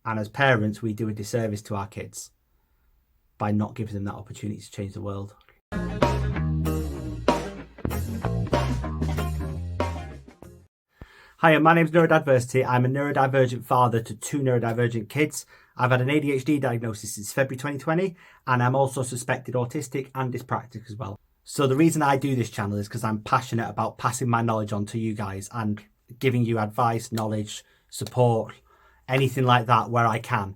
And as parents, we do a disservice to our kids by not giving them that opportunity to change the world. Hi, my name's Neurodadversity. I'm a neurodivergent father to 2 neurodivergent kids. I've had an ADHD diagnosis since February 2020, and I'm also suspected autistic and dyspraxic as well. So the reason I do this channel is because I'm passionate about passing my knowledge on to you guys and giving you advice, knowledge, support, anything like that where I can.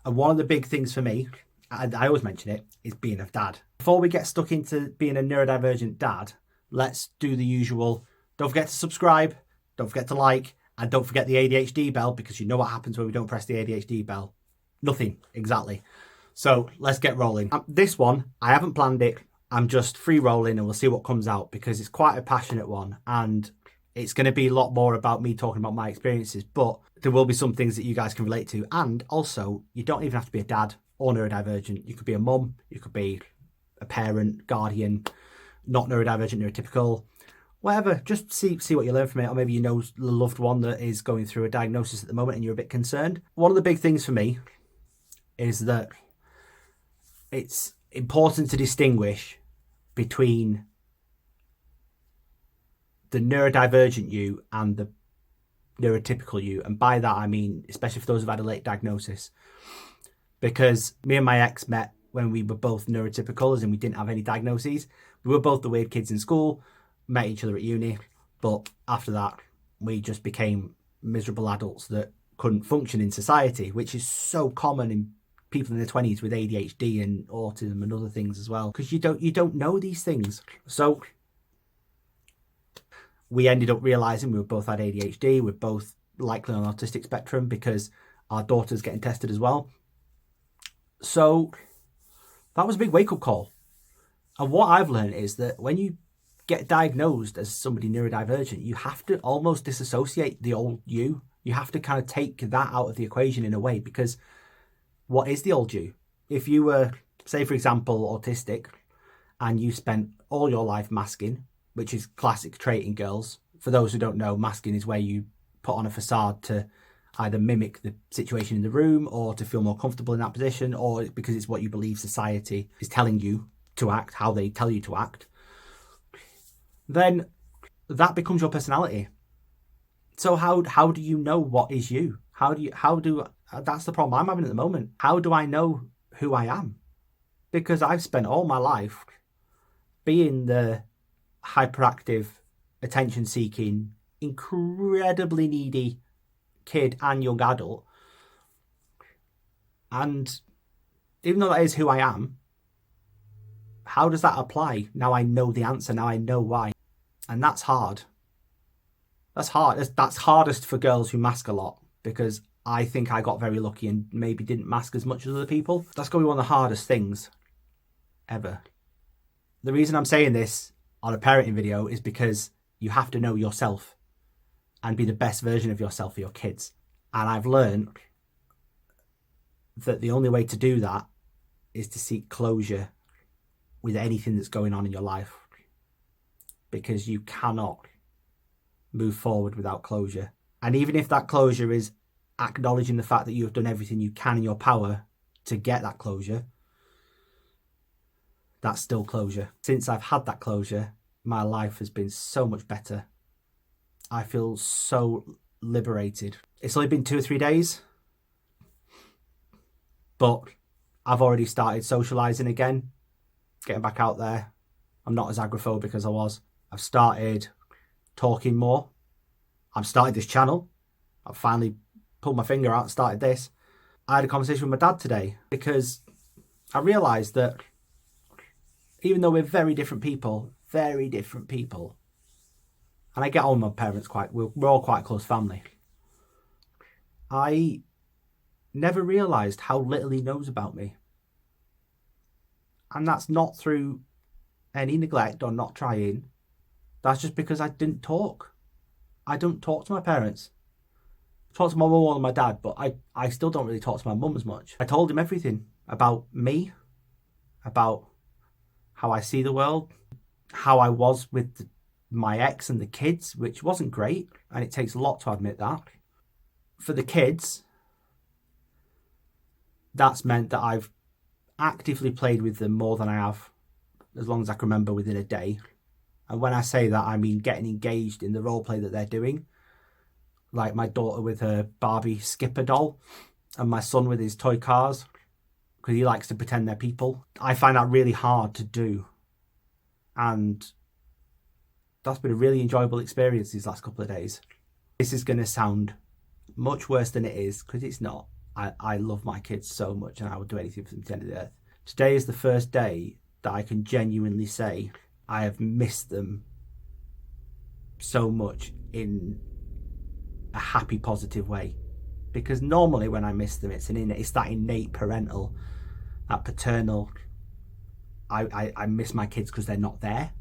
And one of the big things for me, and I always mention it, is being a dad. Before we get stuck into being a neurodivergent dad, let's do the usual. Don't forget to subscribe. Don't forget to like, and don't forget the ADHD bell, because you know what happens when we don't press the ADHD bell. Nothing, exactly. So let's get rolling. This one, I haven't planned it. I'm just free rolling and we'll see what comes out, because it's quite a passionate one and it's going to be a lot more about me talking about my experiences, but there will be some things that you guys can relate to. And also, you don't even have to be a dad or neurodivergent. You could be a mum, you could be a parent, guardian, not neurodivergent, neurotypical, whatever. Just see what you learn from it. Or maybe you know the loved one that is going through a diagnosis at the moment and you're a bit concerned. One of the big things for me is that it's important to distinguish between the neurodivergent you and the neurotypical you. And by that I mean, especially for those who've had a late diagnosis, because me and my ex met when we were both neurotypical, as in we didn't have any diagnoses. We were both the weird kids in school, met each other at uni, but after that we just became miserable adults that couldn't function in society, which is so common in people in their 20s with ADHD and autism and other things as well, because you don't know these things. So we ended up realizing we both had ADHD. We're both likely on the autistic spectrum because our daughter's getting tested as well. So that was a big wake-up call. And what I've learned is that when you get diagnosed as somebody neurodivergent, you have to almost disassociate the old you. You have to kind of take that out of the equation in a way, because what is the old you? If you were, say for example, autistic, and you spent all your life masking, which is classic trait in girls. For those who don't know, masking is where you put on a facade to either mimic the situation in the room or to feel more comfortable in that position, or because it's what you believe society is telling you to act, how they tell you to act. Then that becomes your personality. So how do you know what is you? That's the problem I'm having at the moment. How do I know who I am? Because I've spent all my life being the hyperactive, attention-seeking, incredibly needy kid and young adult. And even though that is who I am, how does that apply? Now I know the answer, now I know why. And that's hard. That's hard. That's hardest for girls who mask a lot, because I think I got very lucky and maybe didn't mask as much as other people. That's going to be one of the hardest things ever. The reason I'm saying this on a parenting video is because you have to know yourself and be the best version of yourself for your kids. And I've learned that the only way to do that is to seek closure with anything that's going on in your life, because you cannot move forward without closure. And even if that closure is acknowledging the fact that you have done everything you can in your power to get that closure, that's still closure. Since I've had that closure, my life has been so much better. I feel so liberated. It's only been 2 or 3 days, but I've already started socialising again, getting back out there. I'm not as agoraphobic as I was. I've started talking more. I've started this channel. I've finally pulled my finger out and started this. I had a conversation with my dad today because I realised that even though we're very different people, and I get on with my parents we're all quite a close family, I never realised how little he knows about me. And that's not through any neglect or not trying. That's just because I didn't talk. I don't talk to my parents. I talk to my mum and my dad, but I still don't really talk to my mum as much. I told him everything about me, about how I see the world, how I was with my ex and the kids, which wasn't great, and it takes a lot to admit that. For the kids, That's meant that I've actively played with them more than I have, as long as I can remember, within a day. And when I say that, I mean getting engaged in the role play that they're doing. Like my daughter with her Barbie Skipper doll and my son with his toy cars, because he likes to pretend they're people. I find that really hard to do. And that's been a really enjoyable experience these last couple of days. This is going to sound much worse than it is, because it's not. I love my kids so much and I would do anything for them to the end of the earth. Today is the first day that I can genuinely say I have missed them so much in a happy, positive way. Because normally when I miss them, it's that innate parental, that paternal, I miss my kids because they're not there.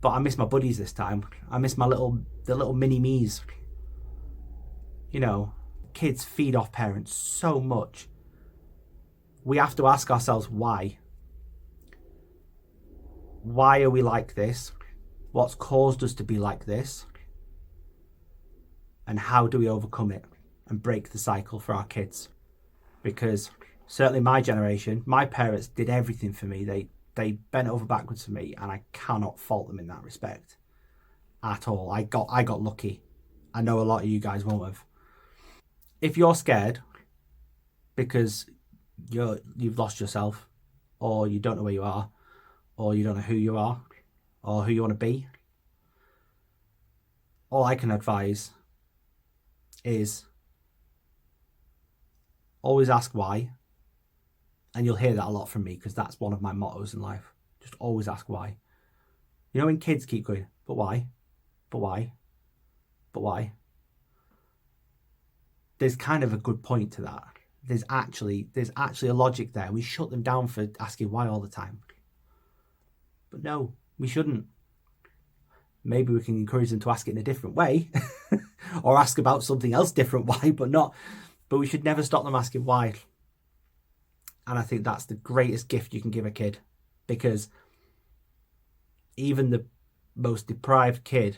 But I miss my buddies this time. I miss the little mini me's. You know, kids feed off parents so much. We have to ask ourselves why. Why are we like this? What's caused us to be like this? And how do we overcome it and break the cycle for our kids? Because certainly my generation, my parents did everything for me. They bent over backwards for me, and I cannot fault them in that respect at all. I got lucky. I know a lot of you guys won't have. If you're scared because you've lost yourself, or you don't know where you are, or you don't know who you are, or who you want to be, all I can advise is always ask why. And you'll hear that a lot from me, because that's one of my mottos in life. Just always ask why. You know, when kids keep going, but why? But why? But why? There's kind of a good point to that. There's actually a logic there. We shut them down for asking why all the time. But no, we shouldn't. Maybe we can encourage them to ask it in a different way or ask about something else different why, but we should never stop them asking why. And I think that's the greatest gift you can give a kid, because even the most deprived kid,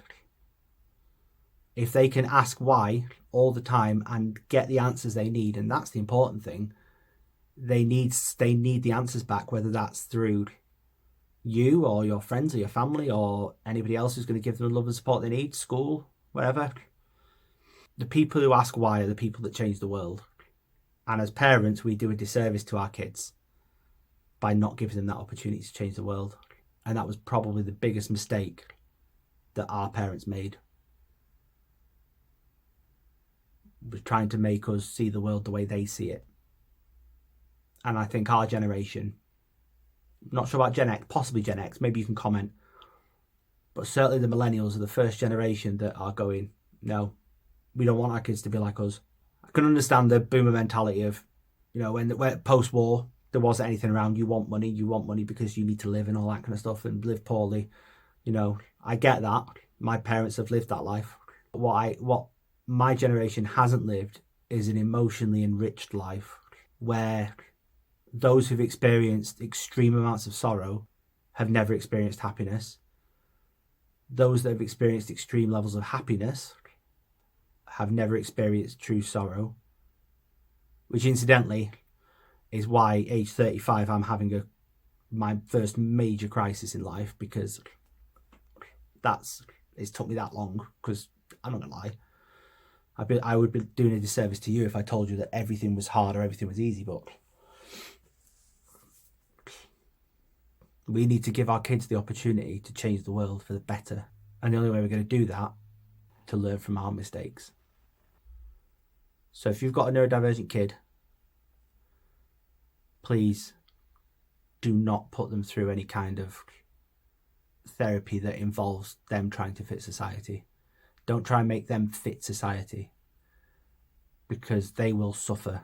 if they can ask why all the time and get the answers they need, and that's the important thing, they need the answers back, whether that's through you or your friends or your family or anybody else who's going to give them the love and support they need, school, whatever. The people who ask why are the people that change the world. And as parents, we do a disservice to our kids by not giving them that opportunity to change the world. And that was probably the biggest mistake that our parents made, was trying to make us see the world the way they see it. And I think our generation, not sure about Gen X, possibly Gen X, maybe you can comment, but certainly the millennials are the first generation that are going, no, we don't want our kids to be like us. I can understand the boomer mentality of, you know, when post-war there wasn't anything around, you want money because you need to live and all that kind of stuff, and live poorly. You know, I get that. My parents have lived that life. What my generation hasn't lived is an emotionally enriched life, where those who've experienced extreme amounts of sorrow have never experienced happiness. Those that have experienced extreme levels of happiness have never experienced true sorrow, which incidentally is why age 35 I'm having my first major crisis in life, because it's took me that long, because I'm not gonna lie, I would be doing a disservice to you if I told you that everything was hard or everything was easy, but we need to give our kids the opportunity to change the world for the better. And the only way we're going to do that, to learn from our mistakes. So if you've got a neurodivergent kid, please do not put them through any kind of therapy that involves them trying to fit society. Don't try and make them fit society, because they will suffer.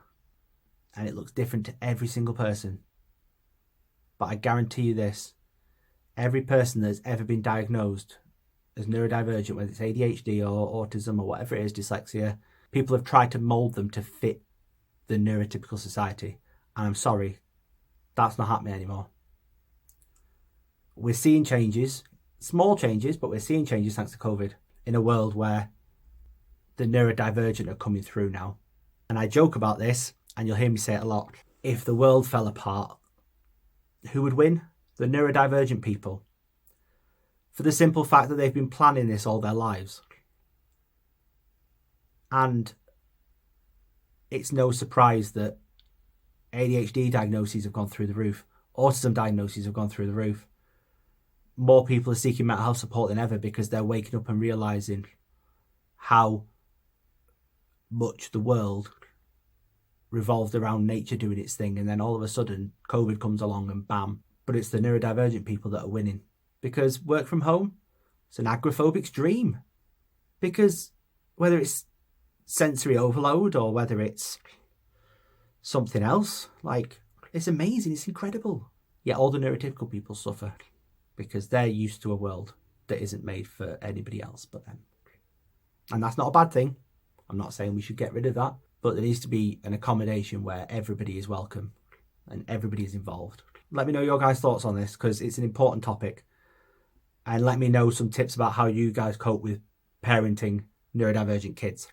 And it looks different to every single person. But I guarantee you this, every person that's ever been diagnosed as neurodivergent, whether it's ADHD or autism or whatever it is, dyslexia, people have tried to mould them to fit the neurotypical society. And I'm sorry, that's not happening anymore. We're seeing changes, small changes, but we're seeing changes thanks to COVID, in a world where the neurodivergent are coming through now. And I joke about this, and you'll hear me say it a lot. if the world fell apart, who would win? The neurodivergent people. For the simple fact that they've been planning this all their lives. And it's no surprise that ADHD diagnoses have gone through the roof. Autism diagnoses have gone through the roof. More people are seeking mental health support than ever because they're waking up and realising how much the world revolved around nature doing its thing, and then all of a sudden COVID comes along and bam. But it's the neurodivergent people that are winning, because work from home, it's an agoraphobic's dream. Because whether it's sensory overload or whether it's something else, like, it's amazing, it's incredible. Yet all the neurotypical people suffer because they're used to a world that isn't made for anybody else but them. And that's not a bad thing. I'm not saying we should get rid of that, but there needs to be an accommodation where everybody is welcome and everybody is involved. Let me know your guys' thoughts on this, because it's an important topic. And let me know some tips about how you guys cope with parenting neurodivergent kids.